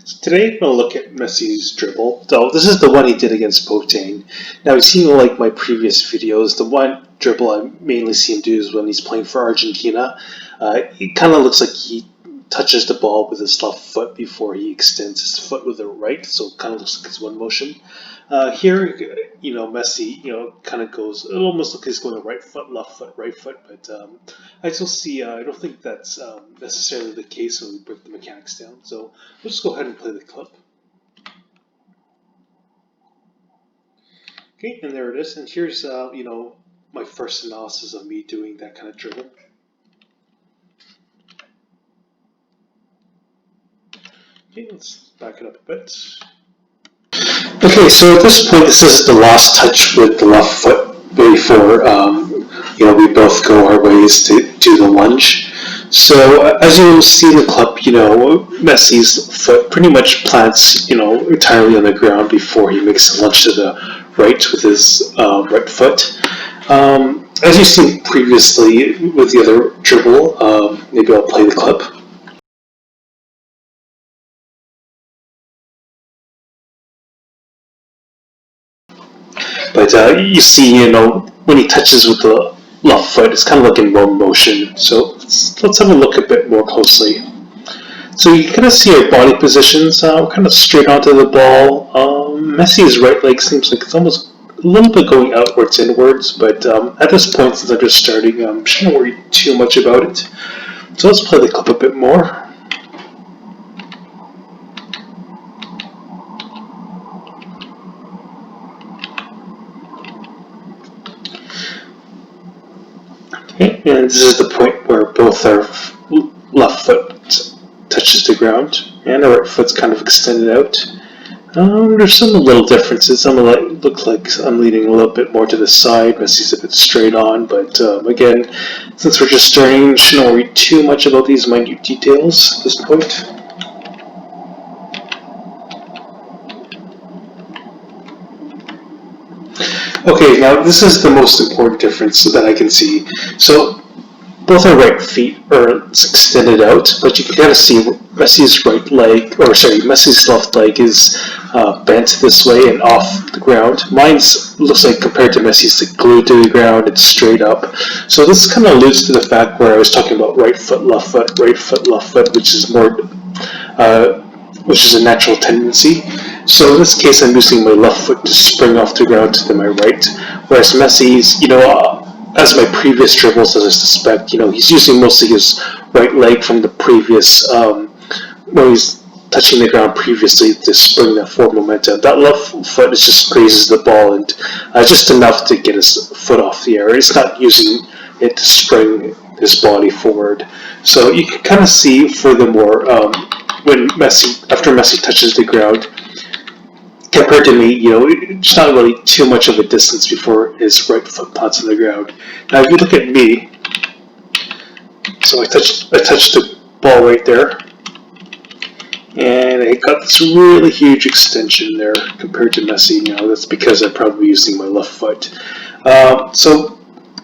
So today I'm going to look at Messi's dribble. So this is the one he did against Boateng. Now, you've seen like my previous videos. The one dribble I mainly see him do is when he's playing for Argentina. It kind of looks like he touches the ball with his left foot before he extends his foot with the right. So it kind of looks like it's one motion. Here, Messi, kind of goes. It almost looks like he's going right foot, left foot, right foot. But I still see. I don't think that's necessarily the case when we break the mechanics down. So we'll just go ahead and play the clip. Okay, and there it is. And here's my first analysis of me doing that kind of dribble. Okay, let's back it up a bit. Okay, so at this point, this is the last touch with the left foot before we both go our ways to do the lunge. So as you see in the clip, Messi's foot pretty much plants, entirely on the ground before he makes a lunge to the right with his right foot. As you've seen previously with the other dribble, maybe I'll play the clip. But you see, when he touches with the left foot, it's kind of like in one motion. So let's have a look a bit more closely. So you kind of see our body positions. We're kind of straight onto the ball. Messi's right leg seems like it's almost a little bit going outwards, inwards. But at this point, since I'm just starting, I shouldn't worry too much about it. So let's play the clip a bit more. Okay, and this is the point where both our left foot touches the ground, and our right foot's kind of extended out. There's some little differences. Some look like I'm leaning a little bit more to the side. Messi's a bit straight on, but again, since we're just starting, shouldn't worry too much about these minute details at this point. Okay, now this is the most important difference that I can see. So both our right feet are extended out, but you can kind of see Messi's left leg is bent this way and off the ground. Mine's looks like compared to Messi's like glued to the ground, it's straight up. So this kind of alludes to the fact where I was talking about right foot, left foot, right foot, left foot, which is a natural tendency. So in this case, I'm using my left foot to spring off the ground to my right, whereas Messi's, as my previous dribbles, as I suspect, he's using mostly his right leg from the previous, when he's touching the ground previously to spring that forward momentum. That left foot just grazes the ball and just enough to get his foot off the air. He's not using it to spring his body forward. So you can kind of see furthermore when after Messi touches the ground, compared to me, it's not really too much of a distance before his right foot plants on the ground. Now, if you look at me, so I touched the ball right there, and I got this really huge extension there compared to Messi. That's because I'm probably using my left foot. So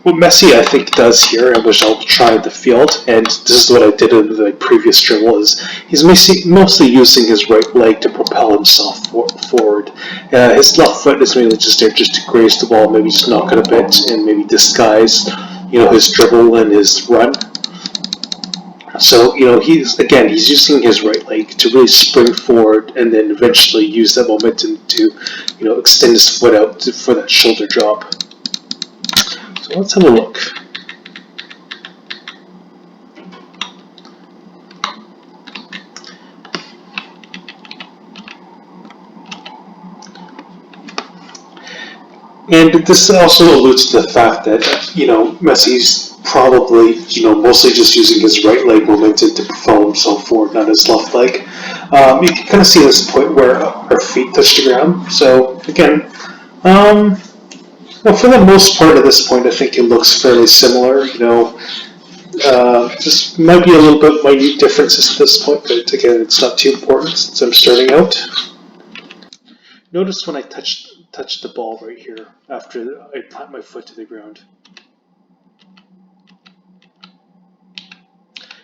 what Messi, I think, does here, and which I'll try in the field, and this is what I did in the previous dribble, is he's mostly using his right leg to propel himself forward. His left foot is mainly just there just to graze the ball, maybe just knock it a bit, and maybe disguise, his dribble and his run. So, he's using his right leg to really spring forward and then eventually use that momentum to, extend his foot out for that shoulder drop. So let's have a look. And this also alludes to the fact that, Messi's probably, mostly just using his right leg momentum to propel himself forward, not his left leg. You can kind of see this point where our feet touch the ground. So, again, well, for the most part at this point, I think it looks fairly similar. Just might be a little bit minute differences at this point, but again, it's not too important since I'm starting out. Notice when I touch the ball right here after I plant my foot to the ground.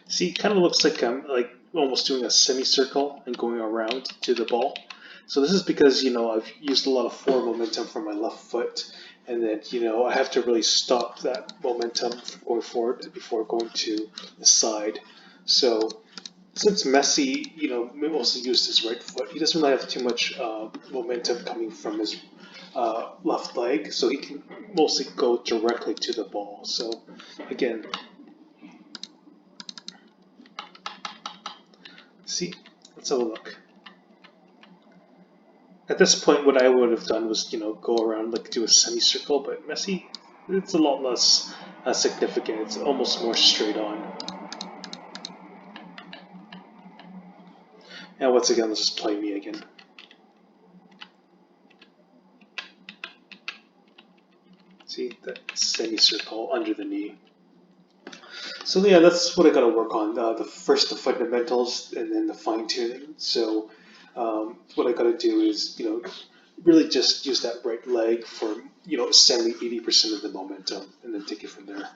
See, it kind of looks like I'm almost doing a semicircle and going around to the ball. So this is because, I've used a lot of forward momentum from my left foot, and then, I have to really stop that momentum from going forward before going to the side. So since Messi, mostly used his right foot, he doesn't really have too much momentum coming from his left leg, so he can mostly go directly to the ball. So again, see, let's have a look. At this point, what I would have done was, go around, like do a semicircle, but Messi, it's a lot less significant. It's almost more straight on. And once again, let's just play me again. See, that semicircle under the knee. So yeah, that's what I got to work on. The fundamentals, and then the fine tuning. So what I got to do is, really just use that right leg for 70-80% of the momentum, and then take it from there.